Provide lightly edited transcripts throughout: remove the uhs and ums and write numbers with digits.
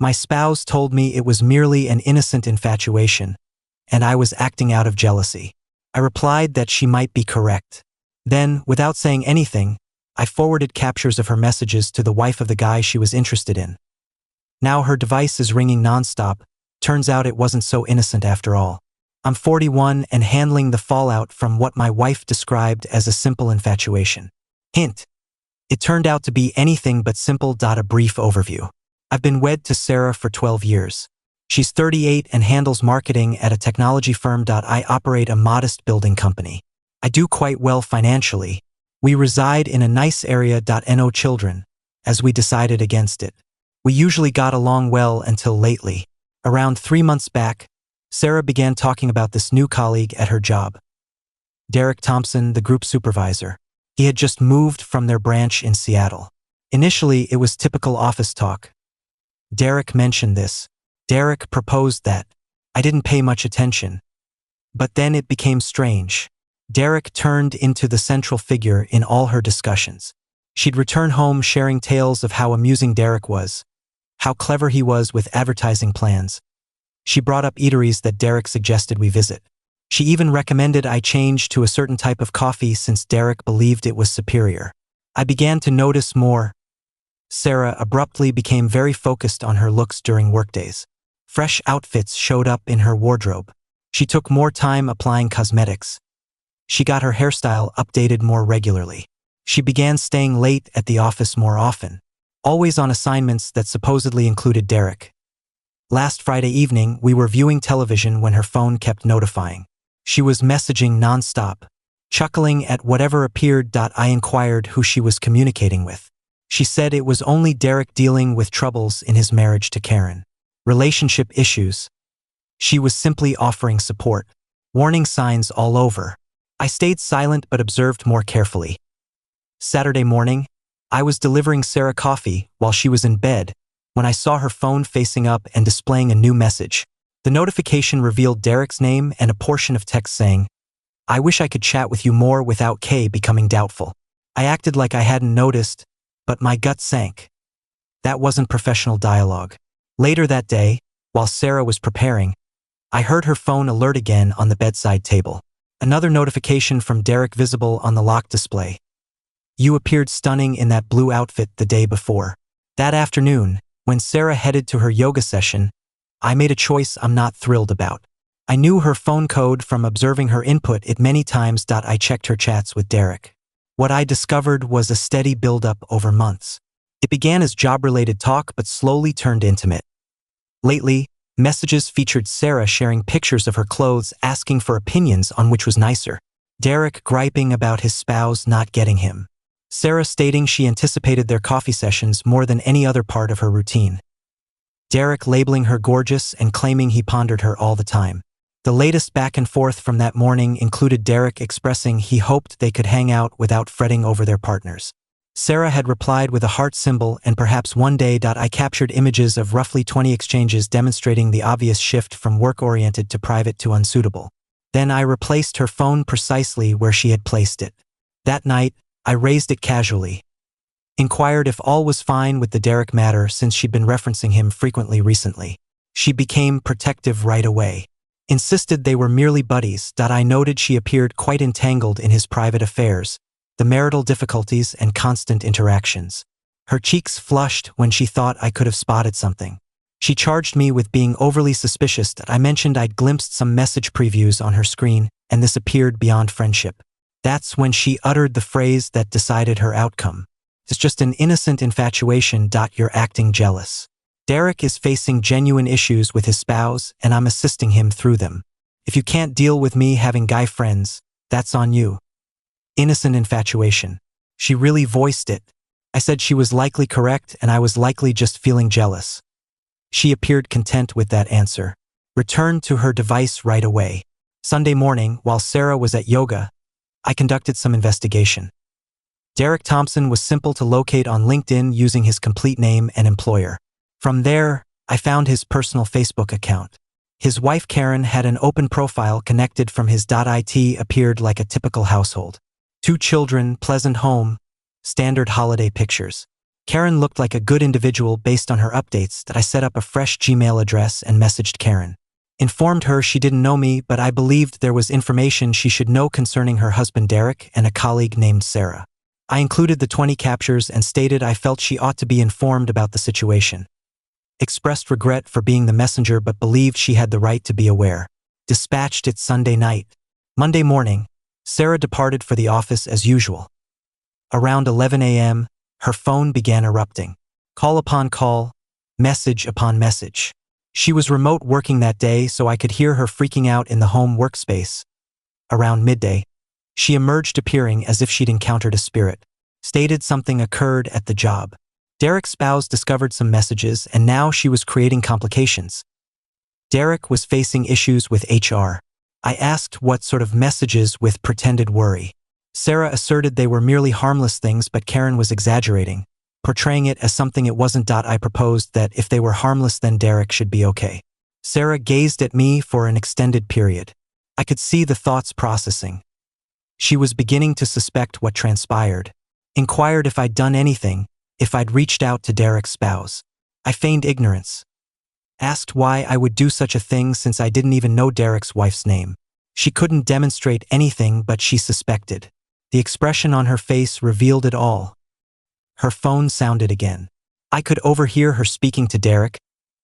My spouse told me it was merely an innocent infatuation, and I was acting out of jealousy. I replied that she might be correct. Then, without saying anything, I forwarded captures of her messages to the wife of the guy she was interested in. Now her device is ringing nonstop. Turns out it wasn't so innocent after all. I'm 41 and handling the fallout from what my wife described as a simple infatuation. Hint. It turned out to be anything but simple. A brief overview. I've been wed to Sarah for 12 years. She's 38 and handles marketing at a technology firm. I operate a modest building company. I do quite well financially. We reside in a nice area. No children, as we decided against it. We usually got along well until lately. Around 3 months back, Sarah began talking about this new colleague at her job. Derek Thompson, the group supervisor. He had just moved from their branch in Seattle. Initially, it was typical office talk. Derek mentioned this. Derek proposed that. I didn't pay much attention. But then it became strange. Derek turned into the central figure in all her discussions. She'd return home sharing tales of how amusing Derek was, how clever he was with advertising plans. She brought up eateries that Derek suggested we visit. She even recommended I change to a certain type of coffee since Derek believed it was superior. I began to notice more. Sarah abruptly became very focused on her looks during workdays. Fresh outfits showed up in her wardrobe. She took more time applying cosmetics. She got her hairstyle updated more regularly. She began staying late at the office more often, always on assignments that supposedly included Derek. Last Friday evening, we were viewing television when her phone kept notifying. She was messaging nonstop, chuckling at whatever appeared. I inquired who she was communicating with. She said it was only Derek dealing with troubles in his marriage to Karen. Relationship issues. She was simply offering support. Warning signs all over. I stayed silent but observed more carefully. Saturday morning, I was delivering Sarah coffee while she was in bed when I saw her phone facing up and displaying a new message. The notification revealed Derek's name and a portion of text saying, "I wish I could chat with you more," without K becoming doubtful. I acted like I hadn't noticed, but my gut sank. That wasn't professional dialogue. Later that day, while Sarah was preparing, I heard her phone alert again on the bedside table. Another notification from Derek visible on the lock display. "You appeared stunning in that blue outfit the day before." That afternoon, when Sarah headed to her yoga session, I made a choice I'm not thrilled about. I knew her phone code from observing her input it many times. I checked her chats with Derek. What I discovered was a steady buildup over months. It began as job-related talk but slowly turned intimate. Lately, messages featured Sarah sharing pictures of her clothes asking for opinions on which was nicer. Derek griping about his spouse not getting him. Sarah stating she anticipated their coffee sessions more than any other part of her routine. Derek labeling her gorgeous and claiming he pondered her all the time. The latest back and forth from that morning included Derek expressing he hoped they could hang out without fretting over their partners. Sarah had replied with a heart symbol, and perhaps one day. I captured images of roughly 20 exchanges demonstrating the obvious shift from work-oriented to private to unsuitable. Then I replaced her phone precisely where she had placed it. That night, I raised it casually. Inquired if all was fine with the Derek matter since she'd been referencing him frequently recently. She became protective right away. Insisted they were merely buddies. I noted she appeared quite entangled in his private affairs, the marital difficulties and constant interactions. Her cheeks flushed when she thought I could have spotted something. She charged me with being overly suspicious. I mentioned I'd glimpsed some message previews on her screen, and this appeared beyond friendship. That's when she uttered the phrase that decided her outcome. "It's just an innocent infatuation. You're acting jealous. Derek is facing genuine issues with his spouse, and I'm assisting him through them. If you can't deal with me having guy friends, that's on you." Innocent infatuation. She really voiced it. I said she was likely correct and I was likely just feeling jealous. She appeared content with that answer. Returned to her device right away. Sunday morning, while Sarah was at yoga, I conducted some investigation. Derek Thompson was simple to locate on LinkedIn using his complete name and employer. From there, I found his personal Facebook account. His wife Karen had an open profile connected from his .it appeared like a typical household. 2 children, pleasant home, standard holiday pictures. Karen looked like a good individual based on her updates that I set up a fresh Gmail address and messaged Karen. Informed her she didn't know me, but I believed there was information she should know concerning her husband Derek and a colleague named Sarah. I included the 20 captures and stated I felt she ought to be informed about the situation. Expressed regret for being the messenger but believed she had the right to be aware. Dispatched it Sunday night. Monday morning, Sarah departed for the office as usual. Around 11 a.m., her phone began erupting. Call upon call, message upon message. She was remote working that day, so I could hear her freaking out in the home workspace. Around midday, she emerged appearing as if she'd encountered a spirit. Stated something occurred at the job. Derek's spouse discovered some messages and now she was creating complications. Derek was facing issues with HR. I asked what sort of messages with pretended worry. Sarah asserted they were merely harmless things, but Karen was exaggerating, portraying it as something it wasn't. I proposed that if they were harmless then Derek should be okay. Sarah gazed at me for an extended period. I could see the thoughts processing. She was beginning to suspect what transpired. Inquired if I'd done anything, if I'd reached out to Derek's spouse. I feigned ignorance. Asked why I would do such a thing since I didn't even know Derek's wife's name. She couldn't demonstrate anything, but she suspected. The expression on her face revealed it all. Her phone sounded again. I could overhear her speaking to Derek,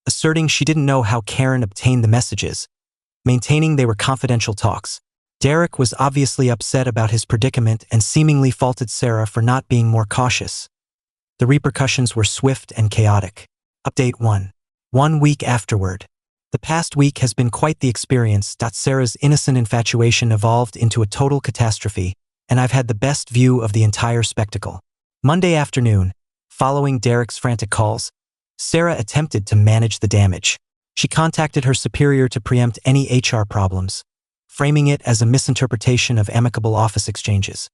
asserting she didn't know how Karen obtained the messages, maintaining they were confidential talks. Derek was obviously upset about his predicament and seemingly faulted Sarah for not being more cautious. The repercussions were swift and chaotic. Update 1. 1 week afterward. The past week has been quite the experience. Sarah's innocent infatuation evolved into a total catastrophe, and I've had the best view of the entire spectacle. Monday afternoon, following Derek's frantic calls, Sarah attempted to manage the damage. She contacted her superior to preempt any HR problems, framing it as a misinterpretation of amicable office exchanges.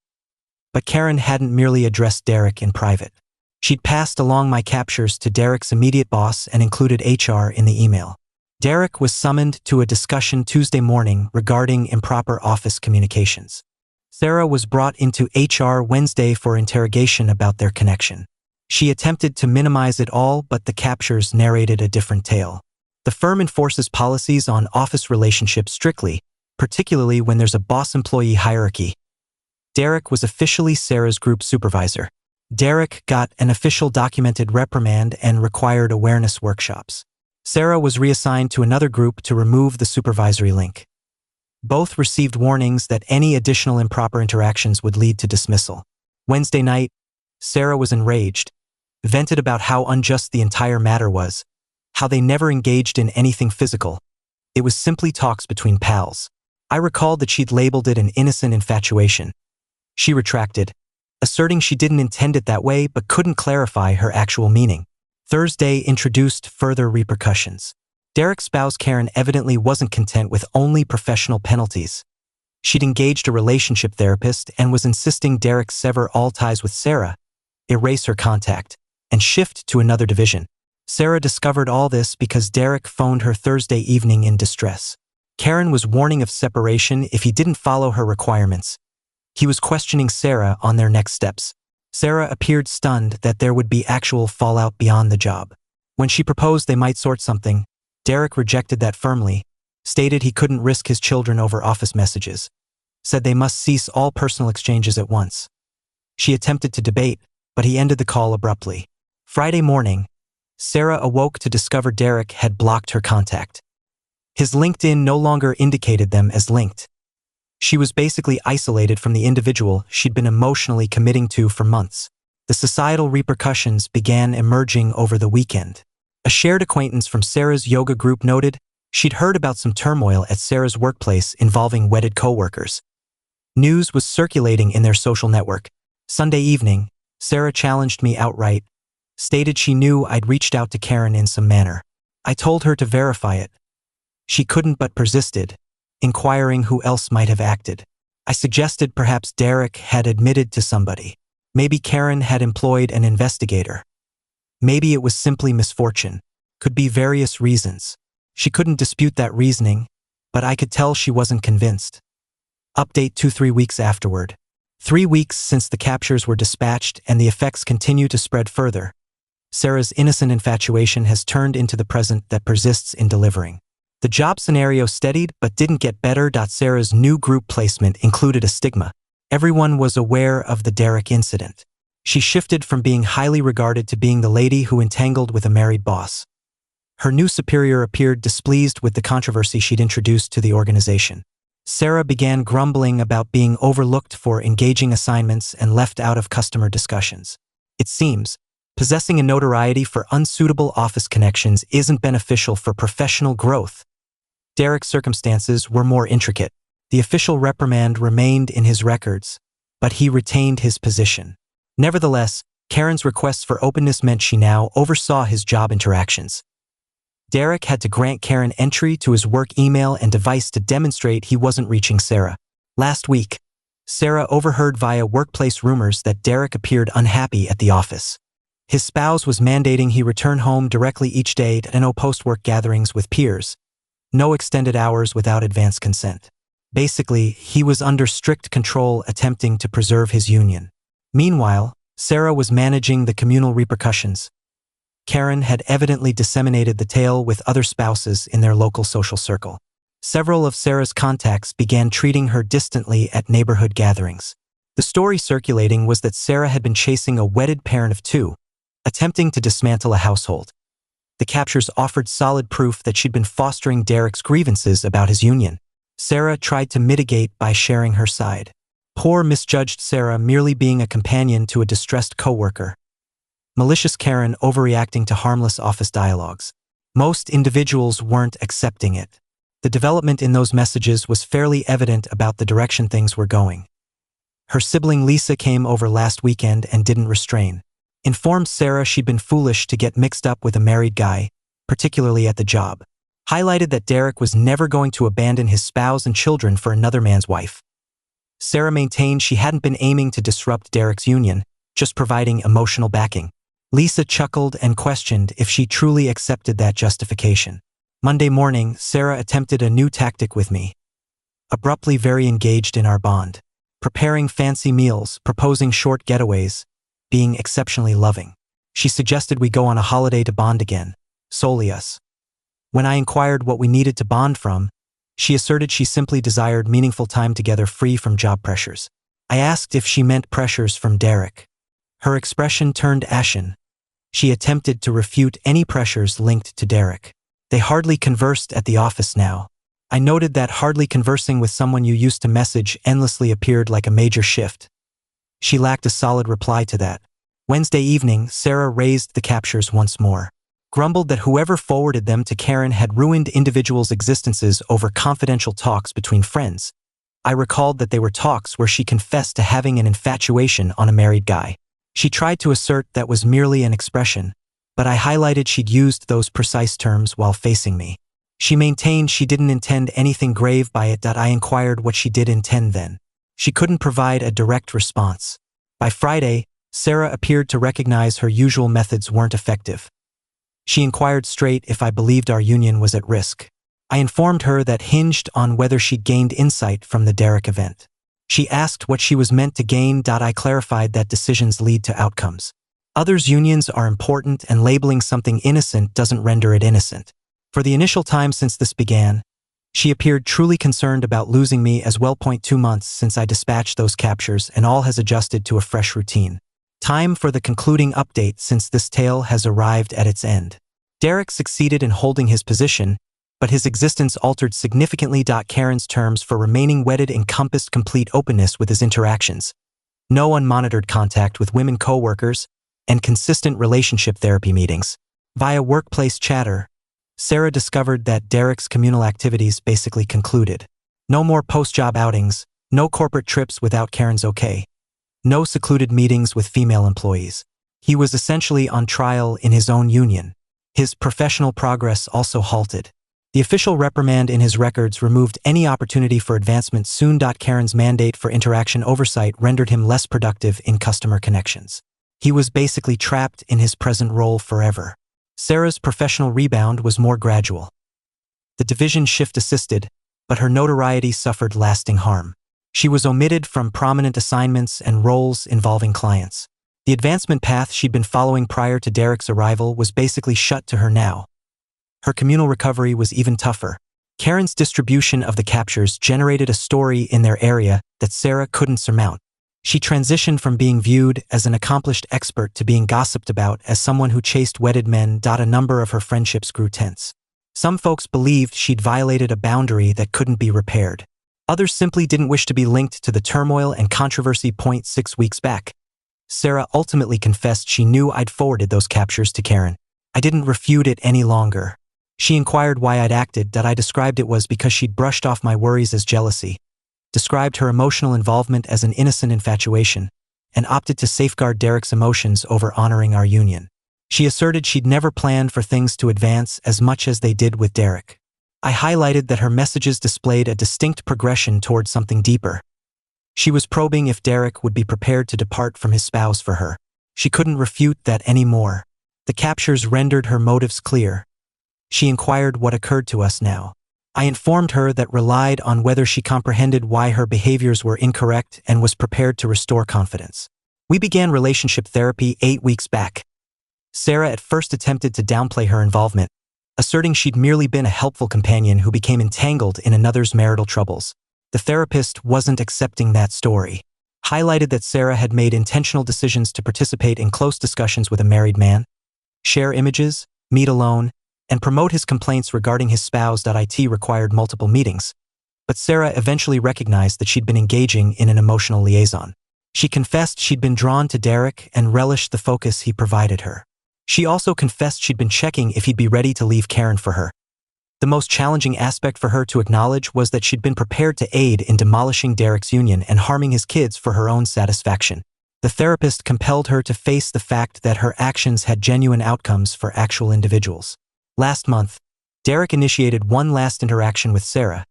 But Karen hadn't merely addressed Derek in private. She'd passed along my captures to Derek's immediate boss and included HR in the email. Derek was summoned to a discussion Tuesday morning regarding improper office communications. Sarah was brought into HR Wednesday for interrogation about their connection. She attempted to minimize it all, but the captures narrated a different tale. The firm enforces policies on office relationships strictly, particularly when there's a boss-employee hierarchy. Derek was officially Sarah's group supervisor. Derek got an official documented reprimand and required awareness workshops. Sarah was reassigned to another group to remove the supervisory link. Both received warnings that any additional improper interactions would lead to dismissal. Wednesday night, Sarah was enraged, vented about how unjust the entire matter was, how they never engaged in anything physical. It was simply talks between pals. I recalled that she'd labeled it an innocent infatuation. She retracted, asserting she didn't intend it that way but couldn't clarify her actual meaning. Thursday introduced further repercussions. Derek's spouse Karen evidently wasn't content with only professional penalties. She'd engaged a relationship therapist and was insisting Derek sever all ties with Sarah, erase her contact, and shift to another division. Sarah discovered all this because Derek phoned her Thursday evening in distress. Karen was warning of separation if he didn't follow her requirements. He was questioning Sarah on their next steps. Sarah appeared stunned that there would be actual fallout beyond the job. When she proposed they might sort something, Derek rejected that firmly, stated he couldn't risk his children over office messages, said they must cease all personal exchanges at once. She attempted to debate, but he ended the call abruptly. Friday morning, Sarah awoke to discover Derek had blocked her contact. His LinkedIn no longer indicated them as linked. She was basically isolated from the individual she'd been emotionally committing to for months. The societal repercussions began emerging over the weekend. A shared acquaintance from Sarah's yoga group noted she'd heard about some turmoil at Sarah's workplace involving wedded coworkers. News was circulating in their social network. Sunday evening, Sarah challenged me outright, stated she knew I'd reached out to Karen in some manner. I told her to verify it. She couldn't but persisted, inquiring who else might have acted. I suggested perhaps Derek had admitted to somebody. Maybe Karen had employed an investigator. Maybe it was simply misfortune. Could be various reasons. She couldn't dispute that reasoning, but I could tell she wasn't convinced. Update 2-3 weeks afterward. 3 weeks since the captures were dispatched and the effects continue to spread further. Sarah's innocent infatuation has turned into the present that persists in delivering. The job scenario steadied but didn't get better. Sarah's new group placement included a stigma. Everyone was aware of the Derek incident. She shifted from being highly regarded to being the lady who entangled with a married boss. Her new superior appeared displeased with the controversy she'd introduced to the organization. Sarah began grumbling about being overlooked for engaging assignments and left out of customer discussions. It seems, possessing a notoriety for unsuitable office connections isn't beneficial for professional growth. Derek's circumstances were more intricate. The official reprimand remained in his records, but he retained his position. Nevertheless, Karen's requests for openness meant she now oversaw his job interactions. Derek had to grant Karen entry to his work email and device to demonstrate he wasn't reaching Sarah. Last week, Sarah overheard via workplace rumors that Derek appeared unhappy at the office. His spouse was mandating he return home directly each day and no post-work gatherings with peers. No extended hours without advance consent. Basically, he was under strict control attempting to preserve his union. Meanwhile, Sarah was managing the communal repercussions. Karen had evidently disseminated the tale with other spouses in their local social circle. Several of Sarah's contacts began treating her distantly at neighborhood gatherings. The story circulating was that Sarah had been chasing a wedded parent of two, attempting to dismantle a household. The captures offered solid proof that she'd been fostering Derek's grievances about his union. Sarah tried to mitigate by sharing her side. Poor misjudged Sarah merely being a companion to a distressed coworker. Malicious Karen overreacting to harmless office dialogues. Most individuals weren't accepting it. The development in those messages was fairly evident about the direction things were going. Her sibling Lisa came over last weekend and didn't restrain. Informed Sarah she'd been foolish to get mixed up with a married guy, particularly at the job. Highlighted that Derek was never going to abandon his spouse and children for another man's wife. Sarah maintained she hadn't been aiming to disrupt Derek's union, just providing emotional backing. Lisa chuckled and questioned if she truly accepted that justification. Monday morning, Sarah attempted a new tactic with me. Abruptly very engaged in our bond. Preparing fancy meals, proposing short getaways, being exceptionally loving. She suggested we go on a holiday to bond again, solely us. When I inquired what we needed to bond from, she asserted she simply desired meaningful time together free from job pressures. I asked if she meant pressures from Derek. Her expression turned ashen. She attempted to refute any pressures linked to Derek. They hardly conversed at the office now. I noted that hardly conversing with someone you used to message endlessly appeared like a major shift. She lacked a solid reply to that. Wednesday evening, Sarah raised the captures once more. Grumbled that whoever forwarded them to Karen had ruined individuals' existences over confidential talks between friends. I recalled that they were talks where she confessed to having an infatuation on a married guy. She tried to assert that was merely an expression, but I highlighted she'd used those precise terms while facing me. She maintained she didn't intend anything grave by it. I inquired what she did intend then. She couldn't provide a direct response. By Friday, Sarah appeared to recognize her usual methods weren't effective. She inquired straight if I believed our union was at risk. I informed her that hinged on whether she'd gained insight from the Derek event. She asked what she was meant to gain. I clarified that decisions lead to outcomes. Others' unions are important and labeling something innocent doesn't render it innocent. For the initial time since this began, she appeared truly concerned about losing me as well. 2 months since I dispatched those captures and all has adjusted to a fresh routine. Time for the concluding update since this tale has arrived at its end. Derek succeeded in holding his position, but his existence altered significantly. Karen's terms for remaining wedded encompassed complete openness with his interactions, no unmonitored contact with women co-workers, and consistent relationship therapy meetings. Via workplace chatter, Sarah discovered that Derek's communal activities basically concluded. No more post-job outings, no corporate trips without Karen's okay, no secluded meetings with female employees. He was essentially on trial in his own union. His professional progress also halted. The official reprimand in his records removed any opportunity for advancement soon. Karen's mandate for interaction oversight rendered him less productive in customer connections. He was basically trapped in his present role forever. Sarah's professional rebound was more gradual. The division shift assisted, but her notoriety suffered lasting harm. She was omitted from prominent assignments and roles involving clients. The advancement path she'd been following prior to Derek's arrival was basically shut to her now. Her communal recovery was even tougher. Karen's distribution of the captures generated a story in their area that Sarah couldn't surmount. She transitioned from being viewed as an accomplished expert to being gossiped about as someone who chased wedded men. A number of her friendships grew tense. Some folks believed she'd violated a boundary that couldn't be repaired. Others simply didn't wish to be linked to the turmoil and controversy. 6 weeks back, Sarah ultimately confessed she knew I'd forwarded those captures to Karen. I didn't refute it any longer. She inquired why I'd acted. I described it was because she'd brushed off my worries as jealousy, described her emotional involvement as an innocent infatuation, and opted to safeguard Derek's emotions over honoring our union. She asserted she'd never planned for things to advance as much as they did with Derek. I highlighted that her messages displayed a distinct progression toward something deeper. She was probing if Derek would be prepared to depart from his spouse for her. She couldn't refute that anymore. The captures rendered her motives clear. She inquired what occurred to us now. I informed her that relied on whether she comprehended why her behaviors were incorrect and was prepared to restore confidence. We began relationship therapy 8 weeks back. Sarah at first attempted to downplay her involvement, asserting she'd merely been a helpful companion who became entangled in another's marital troubles. The therapist wasn't accepting that story, highlighted that Sarah had made intentional decisions to participate in close discussions with a married man, share images, meet alone, and promote his complaints regarding his spouse. It required multiple meetings, but Sarah eventually recognized that she'd been engaging in an emotional liaison. She confessed she'd been drawn to Derek and relished the focus he provided her. She also confessed she'd been checking if he'd be ready to leave Karen for her. The most challenging aspect for her to acknowledge was that she'd been prepared to aid in demolishing Derek's union and harming his kids for her own satisfaction. The therapist compelled her to face the fact that her actions had genuine outcomes for actual individuals. Last month, Derek initiated one last interaction with Sarah.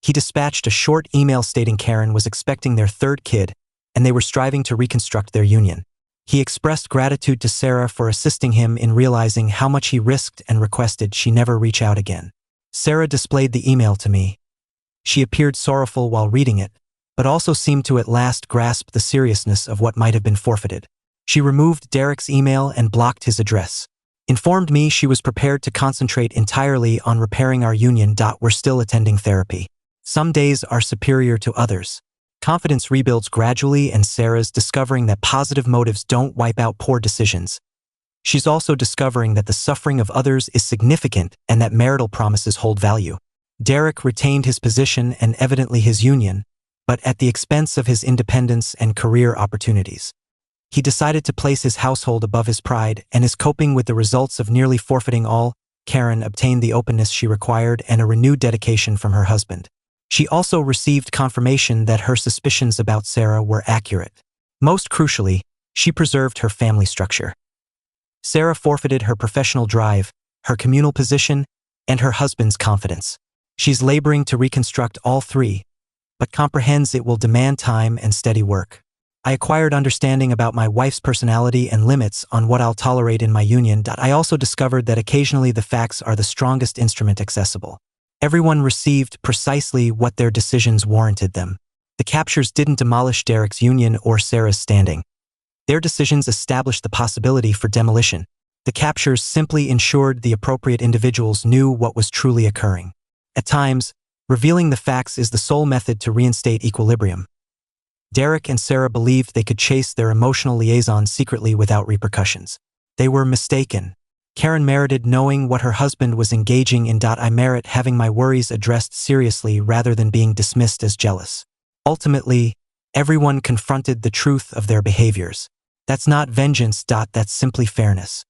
He dispatched a short email stating Karen was expecting their third kid, and they were striving to reconstruct their union. He expressed gratitude to Sarah for assisting him in realizing how much he risked and requested she never reach out again. Sarah displayed the email to me. She appeared sorrowful while reading it, but also seemed to at last grasp the seriousness of what might have been forfeited. She removed Derek's email and blocked his address. Informed me she was prepared to concentrate entirely on repairing our union. We're still attending therapy. Some days are superior to others. Confidence rebuilds gradually, and Sarah's discovering that positive motives don't wipe out poor decisions. She's also discovering that the suffering of others is significant and that marital promises hold value. Derek retained his position and evidently his union, but at the expense of his independence and career opportunities. He decided to place his household above his pride and is coping with the results of nearly forfeiting all. Karen obtained the openness she required and a renewed dedication from her husband. She also received confirmation that her suspicions about Sarah were accurate. Most crucially, she preserved her family structure. Sarah forfeited her professional drive, her communal position, and her husband's confidence. She's laboring to reconstruct all three, but comprehends it will demand time and steady work. I acquired understanding about my wife's personality and limits on what I'll tolerate in my union. I also discovered that occasionally the facts are the strongest instrument accessible. Everyone received precisely what their decisions warranted them. The captures didn't demolish Derek's union or Sarah's standing. Their decisions established the possibility for demolition. The captures simply ensured the appropriate individuals knew what was truly occurring. At times, revealing the facts is the sole method to reinstate equilibrium. Derek and Sarah believed they could chase their emotional liaison secretly without repercussions. They were mistaken. Karen merited knowing what her husband was engaging in. I merit having my worries addressed seriously rather than being dismissed as jealous. Ultimately, everyone confronted the truth of their behaviors. That's not vengeance. That's simply fairness.